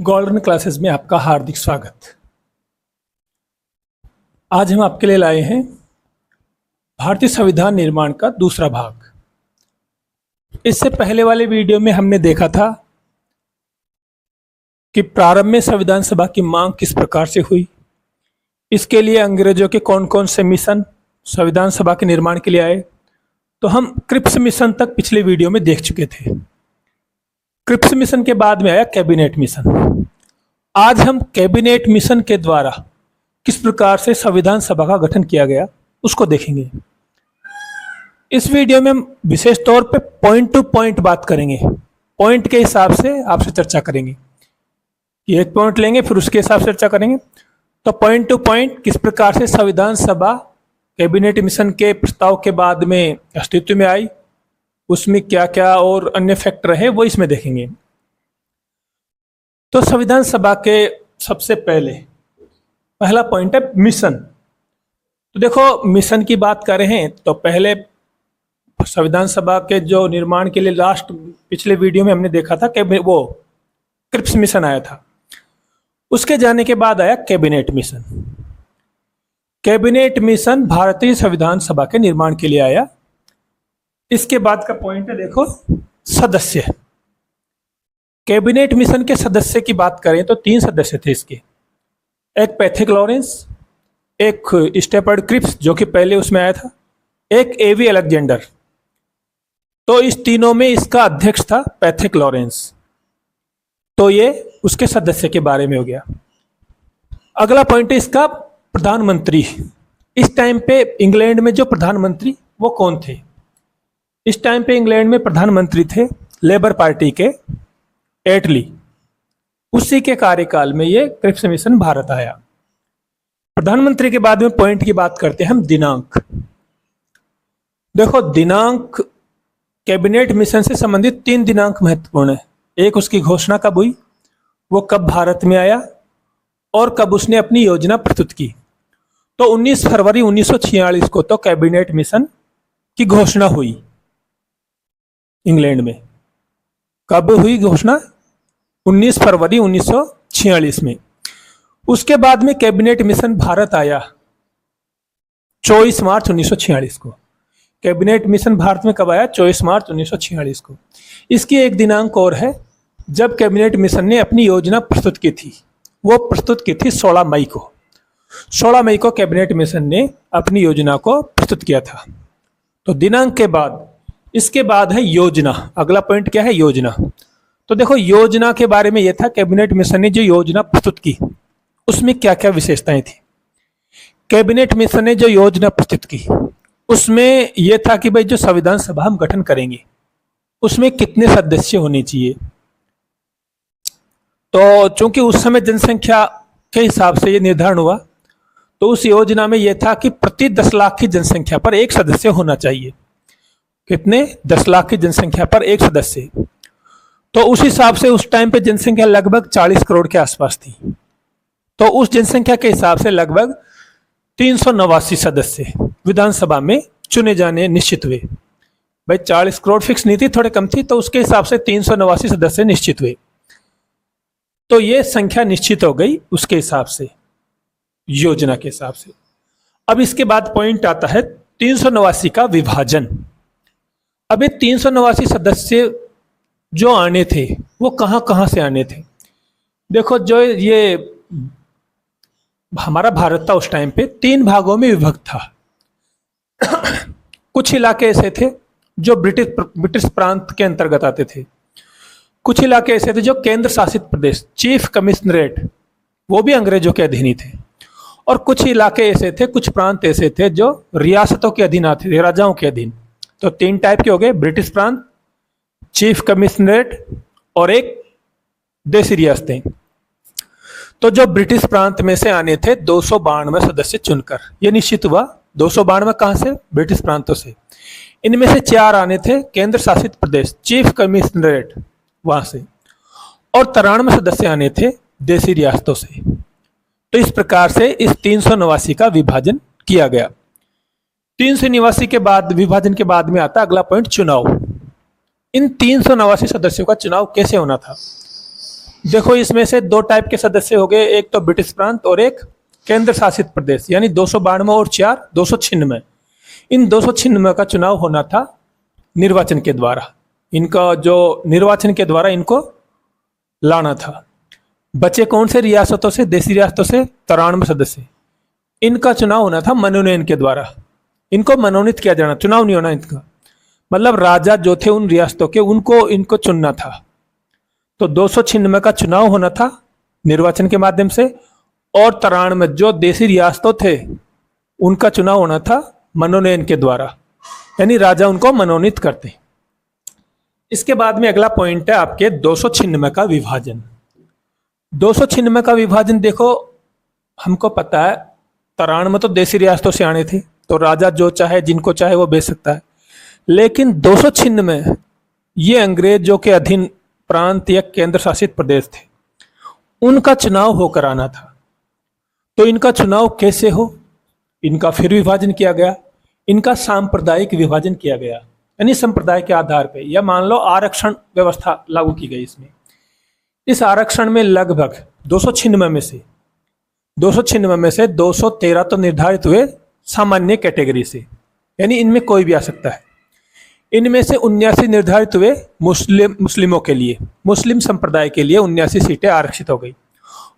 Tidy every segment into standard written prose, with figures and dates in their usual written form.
Golden classes में आपका हार्दिक स्वागत। आज हम आपके लिए लाए हैं भारतीय संविधान निर्माण का दूसरा भाग। इससे पहले वाले वीडियो में हमने देखा था कि प्रारंभ में संविधान सभा की मांग किस प्रकार से हुई, इसके लिए अंग्रेजों के कौन कौन से मिशन संविधान सभा के निर्माण के लिए आए। तो हम क्रिप्स मिशन तक पिछले वीडियो में देख चुके थे। क्रिप्स मिशन के बाद में आया कैबिनेट मिशन। आज हम कैबिनेट मिशन के द्वारा किस प्रकार से संविधान सभा का गठन किया गया उसको देखेंगे। इस वीडियो में हम विशेष तौर पे पॉइंट टू पॉइंट बात करेंगे, पॉइंट के हिसाब से आपसे चर्चा करेंगे। ये एक पॉइंट लेंगे फिर उसके हिसाब से चर्चा करेंगे। तो पॉइंट टू पॉइंट किस प्रकार से संविधान सभा कैबिनेट मिशन के प्रस्ताव के बाद में अस्तित्व में आई, उसमें क्या क्या और अन्य फैक्टर है वो इसमें देखेंगे। तो संविधान सभा के सबसे पहला पॉइंट है मिशन। तो देखो, मिशन की बात कर रहे हैं तो पहले संविधान सभा के जो निर्माण के लिए पिछले वीडियो में हमने देखा था कि वो क्रिप्स मिशन आया था। उसके जाने के बाद आया कैबिनेट मिशन। कैबिनेट मिशन भारतीय संविधान सभा के निर्माण के लिए आया। इसके बाद का पॉइंट है, देखो, सदस्य। कैबिनेट मिशन के सदस्य की बात करें तो 3 सदस्य थे इसके। एक पैथिक लॉरेंस, एक स्टेपर्ड क्रिप्स जो कि पहले उसमें आया था, एक एवी अलेक्जेंडर। तो इस तीनों में इसका अध्यक्ष था पैथिक लॉरेंस। तो ये उसके सदस्य के बारे में हो गया। अगला पॉइंट है इसका प्रधानमंत्री। इस टाइम पे इंग्लैंड में जो प्रधानमंत्री वो कौन थे? इस टाइम पे इंग्लैंड में प्रधानमंत्री थे लेबर पार्टी के एटली। उसी के कार्यकाल में ये क्रिप्स मिशन भारत आया। प्रधानमंत्री के बाद में पॉइंट की बात करते हैं हम, दिनांक। देखो, दिनांक कैबिनेट मिशन से संबंधित 3 दिनांक महत्वपूर्ण है। एक, उसकी घोषणा कब हुई, वो कब भारत में आया और कब उसने अपनी योजना प्रस्तुत की। तो 19 फरवरी 1946 को तो कैबिनेट मिशन की घोषणा हुई इंग्लैंड में। कब हुई घोषणा? 19 फरवरी 1946 में। उसके बाद में कैबिनेट मिशन भारत आया 24 मार्च 1946 को। कैबिनेट मिशन भारत में कब आया? 24 मार्च 1946 को। इसकी एक दिनांक और है जब कैबिनेट मिशन ने अपनी योजना प्रस्तुत की थी। वो प्रस्तुत की थी 16 मई को। 16 मई को कैबिनेट मिशन ने अपनी योजना को प्रस्तुत किया था। तो दिनांक के बाद इसके बाद है योजना। अगला पॉइंट क्या है? योजना। तो देखो, योजना के बारे में यह था कैबिनेट मिशन ने जो योजना प्रस्तुत की उसमें क्या क्या विशेषताएं थी। कैबिनेट मिशन ने जो योजना प्रस्तुत की उसमें यह था कि भाई जो संविधान सभा हम गठन करेंगे उसमें कितने सदस्य होने चाहिए। तो चूंकि उस समय जनसंख्या के हिसाब से यह निर्धारण हुआ तो उस योजना में यह था कि प्रति 10 लाख की जनसंख्या पर एक सदस्य होना चाहिए। कितने? 10 लाख की जनसंख्या पर एक सदस्य। तो उस हिसाब से उस टाइम पे जनसंख्या लगभग 40 करोड़ के आसपास थी। तो उस जनसंख्या के हिसाब से लगभग 389 सदस्य विधानसभा में चुने जाने निश्चित हुए। भाई 40 करोड़ फिक्स नहीं थी, थोड़े कम थी, तो उसके हिसाब से 389 सदस्य निश्चित हुए। तो ये संख्या निश्चित हो गई उसके हिसाब से, योजना के हिसाब से। अब इसके बाद पॉइंट आता है 389 का विभाजन। अब ये 389 सदस्य जो आने थे वो कहां कहां से आने थे? देखो, जो ये हमारा भारत था उस टाइम पे 3 भागों में विभक्त था। कुछ इलाके ऐसे थे जो ब्रिटिश प्रांत के अंतर्गत आते थे। कुछ इलाके ऐसे थे जो केंद्र शासित प्रदेश, चीफ कमिश्नरेट, वो भी अंग्रेजों के अधीन ही थे। और कुछ इलाके ऐसे थे, कुछ प्रांत ऐसे थे जो रियासतों के अधीन आते थे, राजाओं के अधीन। तो 3 टाइप के हो गए, ब्रिटिश प्रांत, चीफ कमिश्नरेट और एक देसी रियासतें। तो जो ब्रिटिश प्रांत में से आने थे 292 सदस्य चुनकर, यह निश्चित हुआ। 292 कहां से? ब्रिटिश प्रांतों से। इनमें से 4 आने थे केंद्र शासित प्रदेश, चीफ कमिश्नरेट, वहां से। और 93 सदस्य आने थे देसी रियासतों से। तो इस प्रकार से इस 389 का विभाजन किया गया। 389 के बाद, विभाजन के बाद में आता अगला पॉइंट, चुनाव। इन 389 सदस्यों का चुनाव कैसे होना था? देखो इसमें से दो टाइप के सदस्य हो गए, एक तो ब्रिटिश प्रांत और एक केंद्र शासित प्रदेश, यानी 292 और 4 296। इन 296 का चुनाव होना था निर्वाचन के द्वारा, इनका जो निर्वाचन के द्वारा इनको लाना था। बचे कौन से रियासतों से? देशी रियासतों से 93 सदस्य। इनका चुनाव होना था मनोनयन के द्वारा, इनको मनोनीत किया जाना, चुनाव नहीं होना इनका। मतलब राजा जो थे उन रियासतों के, उनको इनको चुनना था। तो 296 का चुनाव होना था निर्वाचन के माध्यम से, और 93 जो देशी रियासतों थे उनका चुनाव होना था मनोनयन के द्वारा, यानी राजा उनको मनोनीत करते। इसके बाद में अगला पॉइंट है आपके 296 का विभाजन। 296 का विभाजन देखो, हमको पता है 93 तो देशी रियासतों से आने थे, तो राजा जो चाहे जिनको चाहे वो बेच सकता है। लेकिन 296 ये अंग्रेजों के अधीन प्रांत या केंद्र शासित प्रदेश थे, उनका चुनाव होकर आना था। तो इनका चुनाव कैसे हो? इनका फिर विभाजन किया गया, इनका सांप्रदायिक विभाजन किया गया, यानी संप्रदाय के आधार पर, या मान लो आरक्षण व्यवस्था लागू की गई इसमें। इस आरक्षण में लगभग 296 में से 213 तो निर्धारित हुए सामान्य कैटेगरी से, यानी इनमें कोई भी आ सकता है। इनमें से 79 निर्धारित हुए मुस्लिमों के लिए, मुस्लिम संप्रदाय के लिए 79 सीटें आरक्षित हो गई,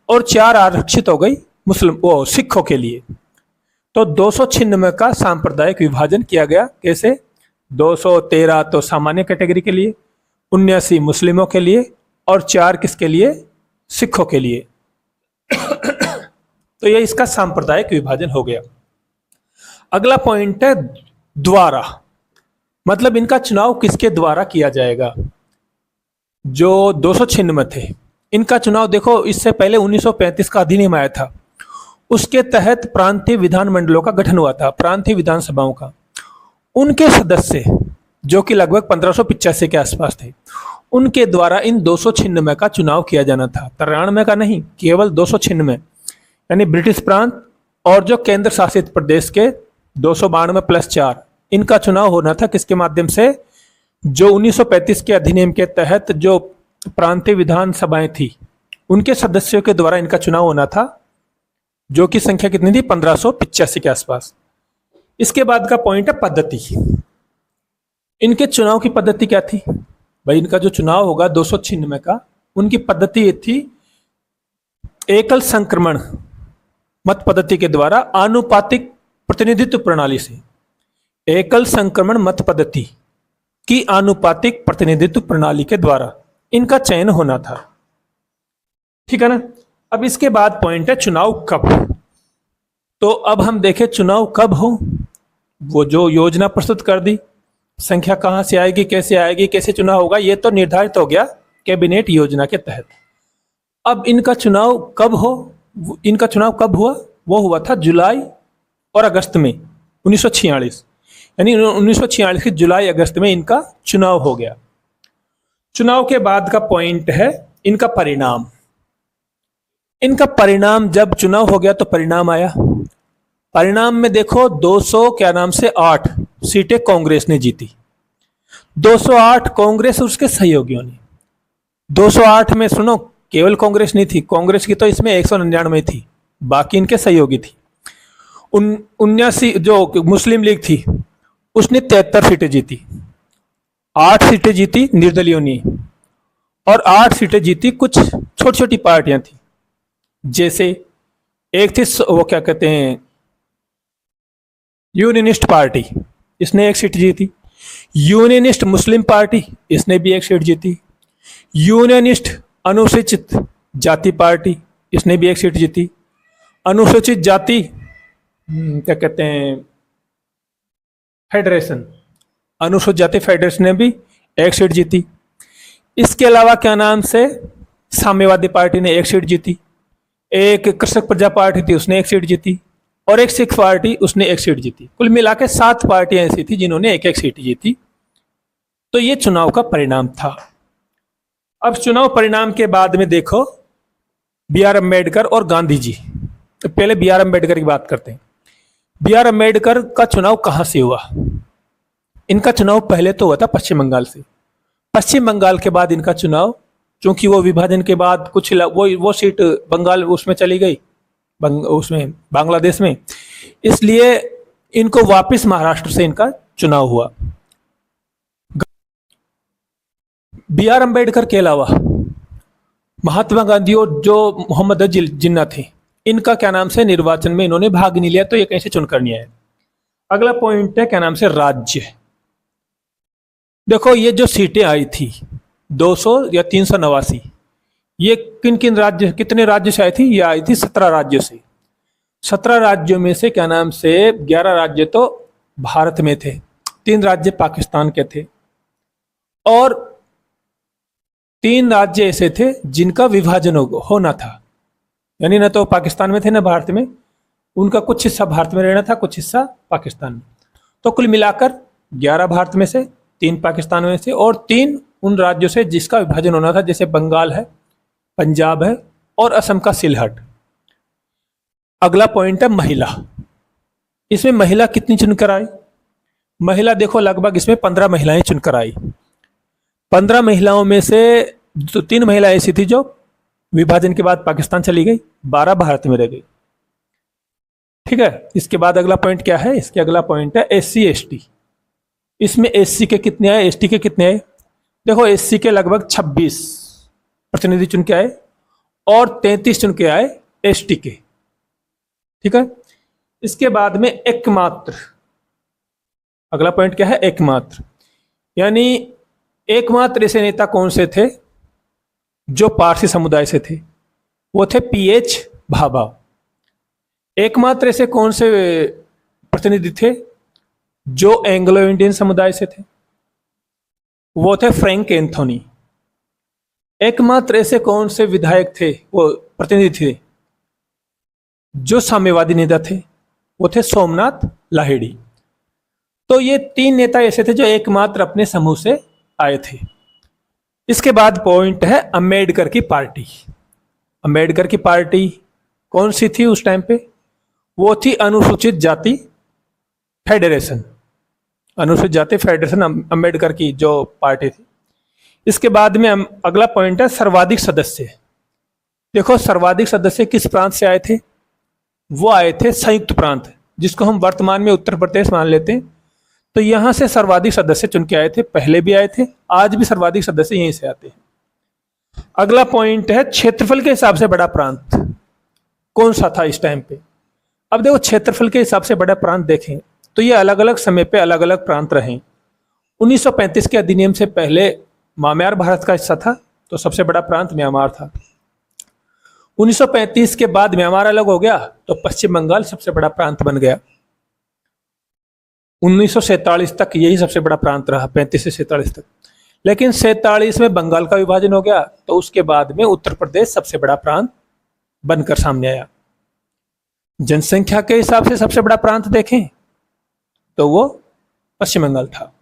और 4 आरक्षित हो गई सिखों के लिए। तो 296 का सांप्रदायिक विभाजन किया गया। कैसे? 213 तो सामान्य कैटेगरी के लिए, 79 मुस्लिमों के लिए, और 4 किसके लिए? सिखों के लिए। तो यह इसका सांप्रदायिक विभाजन हो गया। अगला पॉइंट है द्वारा, मतलब इनका चुनाव किसके द्वारा किया जाएगा। जो 296 थे इनका चुनाव देखो, इससे पहले 1935 का अधिनियम आया था, उसके तहत प्रांतीय विधानमंडलों का गठन हुआ था, प्रांतीय विधानसभाओं का। उनके सदस्य जो कि लगभग 1585 के आसपास थे, उनके द्वारा इन 296 का चुनाव किया जाना था, 93 का नहीं, केवल 296, यानी ब्रिटिश प्रांत और जो केंद्र शासित प्रदेश के 292 + 4, इनका चुनाव होना था किसके माध्यम से? जो 1935 के अधिनियम के तहत जो प्रांतीय विधानसभाएं थी उनके सदस्यों के द्वारा इनका चुनाव होना था, जो कि संख्या कितनी थी? 1585 के आसपास। इसके बाद का पॉइंट है पद्धति। इनके चुनाव की पद्धति क्या थी भाई? इनका जो चुनाव होगा 296 का, उनकी पद्धति ये थी, एकल संक्रमण मत पद्धति के द्वारा आनुपातिक प्रतिनिधित्व प्रणाली से, एकल संक्रमण मत पद्धति की आनुपातिक प्रतिनिधित्व प्रणाली के द्वारा इनका चयन होना था। ठीक है ना? अब इसके बाद पॉइंट है चुनाव कब। तो अब हम देखें चुनाव कब हो। वो जो योजना प्रस्तुत कर दी, संख्या कहां से आएगी, कैसे आएगी, कैसे चुनाव होगा, ये तो निर्धारित हो गया कैबिनेट योजना के तहत। अब इनका चुनाव कब हो? इनका चुनाव कब हुआ? वो हुआ था जुलाई और अगस्त में 1946, यानी 1946 की जुलाई अगस्त में इनका चुनाव हो गया। चुनाव के बाद का पॉइंट है इनका परिणाम। इनका परिणाम, जब चुनाव हो गया तो परिणाम आया। परिणाम में देखो 208 सीटें कांग्रेस ने जीती, 208 कांग्रेस और उसके सहयोगियों ने। 208 में सुनो, केवल कांग्रेस नहीं थी, कांग्रेस की तो इसमें 199 थी, बाकी इनके सहयोगी थी। 79 जो मुस्लिम लीग थी उसने 73 सीटें जीती, 8 सीटें जीती निर्दलियों ने, और 8 सीटें जीती कुछ छोटी छोटी पार्टियां थी। जैसे एक थी वो क्या कहते हैं, यूनियनिस्ट पार्टी, इसने 1 सीट जीती। यूनियनिस्ट मुस्लिम पार्टी, इसने भी 1 सीट जीती। यूनियनिस्ट अनुसूचित जाति पार्टी, इसने भी 1 सीट जीती। अनुसूचित जाति क्या कहते हैं, फेडरेशन, अनुसूचित जाति फेडरेशन ने भी 1 सीट जीती। इसके अलावा क्या नाम से, साम्यवादी पार्टी ने 1 सीट जीती। एक कृषक प्रजा पार्टी थी, उसने 1 सीट जीती, और एक सिख पार्टी, उसने 1 सीट जीती। कुल मिला के 7 पार्टियां ऐसी थी जिन्होंने 1-1 सीट जीती। तो ये चुनाव का परिणाम था। अब चुनाव परिणाम के बाद में देखो B.R. अम्बेडकर और गांधी जी। तो पहले B.R. अम्बेडकर की बात करते हैं। B.R. अम्बेडकर का चुनाव कहां से हुआ? इनका चुनाव पहले तो हुआ था पश्चिम बंगाल से, पश्चिम बंगाल के बाद इनका चुनाव चूंकि वो विभाजन के बाद कुछ वो सीट बंगाल उसमें चली गई, उसमें बांग्लादेश में, इसलिए इनको वापस महाराष्ट्र से इनका चुनाव हुआ। बी आर अम्बेडकर के अलावा महात्मा गांधी और जो मोहम्मद अली जिन्ना थे, इनका क्या नाम से निर्वाचन में इन्होंने भाग नहीं लिया, तो ये कहीं से चुनकर नहीं आए। अगला पॉइंट है क्या नाम से राज्य। देखो ये जो सीटें आई थी 200 या 389, ये किन किन राज्य, कितने राज्य से आई थी? ये आई थी 17 राज्यों से। 17 राज्यों में से क्या नाम से 11 राज्य तो भारत में थे, 3 राज्य पाकिस्तान के थे, और 3 राज्य ऐसे थे जिनका विभाजन होना था, यानी न तो पाकिस्तान में थे न भारत में, उनका कुछ हिस्सा भारत में रहना था, कुछ हिस्सा पाकिस्तान में। तो कुल मिलाकर 11 भारत में से, 3 पाकिस्तान में से, और 3 उन राज्यों से जिसका विभाजन होना था, जैसे बंगाल है, पंजाब है और असम का सिलहट। अगला पॉइंट है महिला। इसमें महिला कितनी चुनकर आई? महिला देखो लगभग इसमें 15 महिलाएं चुनकर आई। 15 महिलाओं में से 3 महिला ऐसी थी जो विभाजन के बाद पाकिस्तान चली गई, 12 भारत में रह गई। ठीक है, इसके बाद अगला पॉइंट क्या है? इसके अगला पॉइंट है एससी एसटी। इसमें एससी के कितने आए, एसटी के कितने आए? देखो एससी के लगभग 26 प्रतिनिधि चुन के आए और 33 चुन के आए एसटी के। ठीक है, इसके बाद में एकमात्र, अगला पॉइंट क्या है? एकमात्र, यानी एकमात्र ऐसे नेता कौन से थे जो पारसी समुदाय से थे? वो थे पीएच भाभा। एकमात्र ऐसे कौन से प्रतिनिधि थे जो एंग्लो इंडियन समुदाय से थे? वो थे फ्रैंक एंथोनी। एकमात्र ऐसे कौन से विधायक थे, वो प्रतिनिधि थे जो साम्यवादी नेता थे? वो थे सोमनाथ लाहिड़ी। तो ये 3 नेता ऐसे थे जो एकमात्र अपने समूह से आए थे। इसके बाद पॉइंट है अम्बेडकर की पार्टी। अम्बेडकर की पार्टी कौन सी थी उस टाइम पे? वो थी अनुसूचित जाति फेडरेशन। अनुसूचित जाति फेडरेशन अम्बेडकर की जो पार्टी थी। इसके बाद में अगला पॉइंट है सर्वाधिक सदस्य। देखो सर्वाधिक सदस्य किस प्रांत से आए थे? वो आए थे संयुक्त प्रांत, जिसको हम वर्तमान में उत्तर प्रदेश मान लेते हैं। तो यहां से सर्वाधिक सदस्य चुन के आए थे, पहले भी आए थे, आज भी सर्वाधिक सदस्य यहीं से आते हैं। अगला पॉइंट है क्षेत्रफल के हिसाब से बड़ा प्रांत कौन सा था इस टाइम पे? अब देखो क्षेत्रफल के हिसाब से बड़ा प्रांत देखें तो ये अलग अलग समय पे अलग अलग प्रांत रहे। 1935 के अधिनियम से पहले म्यांमार भारत का हिस्सा था, तो सबसे बड़ा प्रांत म्यांमार था। 1935 के बाद म्यांमार अलग हो गया तो पश्चिम बंगाल सबसे बड़ा प्रांत बन गया। 1947 तक यही सबसे बड़ा प्रांत रहा, 35 से 47 तक। लेकिन 47 में बंगाल का विभाजन हो गया, तो उसके बाद में उत्तर प्रदेश सबसे बड़ा प्रांत बनकर सामने आया। जनसंख्या के हिसाब से सबसे बड़ा प्रांत देखें तो वो पश्चिम बंगाल था।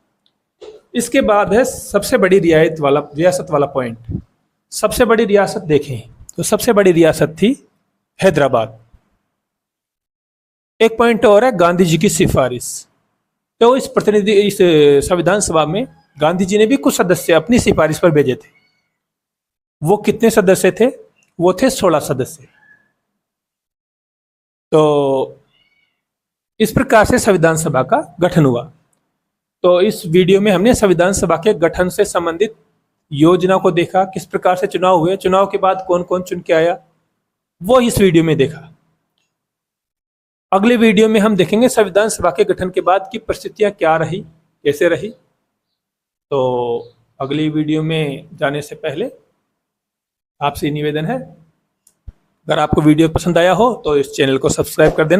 इसके बाद है सबसे बड़ी रियासत वाला पॉइंट। सबसे बड़ी रियासत देखें तो सबसे बड़ी रियासत थी हैदराबाद। एक पॉइंट और है गांधी जी की सिफारिश। तो इस संविधान सभा में गांधी जी ने भी कुछ सदस्य अपनी सिफारिश पर भेजे थे। वो कितने सदस्य थे? वो थे 16 सदस्य। तो इस प्रकार से संविधान सभा का गठन हुआ। तो इस वीडियो में हमने संविधान सभा के गठन से संबंधित योजना को देखा, किस प्रकार से चुनाव हुए, चुनाव के बाद कौन कौन चुन के आया, वो इस वीडियो में देखा। अगले वीडियो में हम देखेंगे संविधान सभा के गठन के बाद की परिस्थितियां क्या रही, कैसे रही। तो अगली वीडियो में जाने से पहले आपसे निवेदन है, अगर आपको वीडियो पसंद आया हो तो इस चैनल को सब्सक्राइब कर देना।